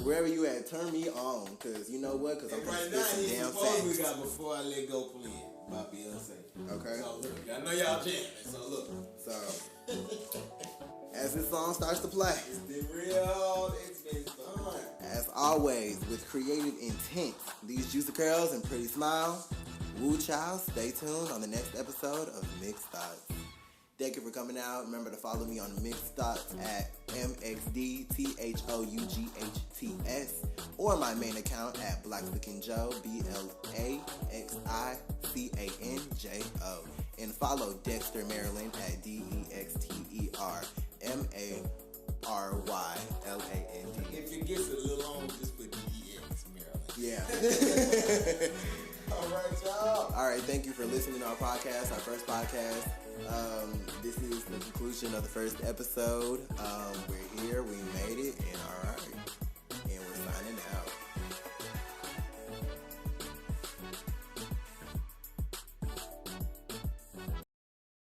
Wherever you at, turn me on, cause you know what? Cause I'm gonna spit some damn facts. We got Before I Let Go playing by Beyonce. Okay. So look, I know y'all jamming. So look. So as this song starts to play, it's been real. It's been fun. As always, with creative intent, these juicy curls and pretty smiles. Woo child, stay tuned on the next episode of MxedThoughts. Thank you for coming out. Remember to follow me on MxedThoughts at MxedThoughts or my main account at BlackSkinJoe, BlackSkinJo. And follow Dexter Maryland at DexterMaryland. If it gets a little long, just put DX Maryland. Yeah. All right, y'all. All right, thank you for listening to our podcast, our first podcast. This is the conclusion of the first episode. We're here, we made it, and all right.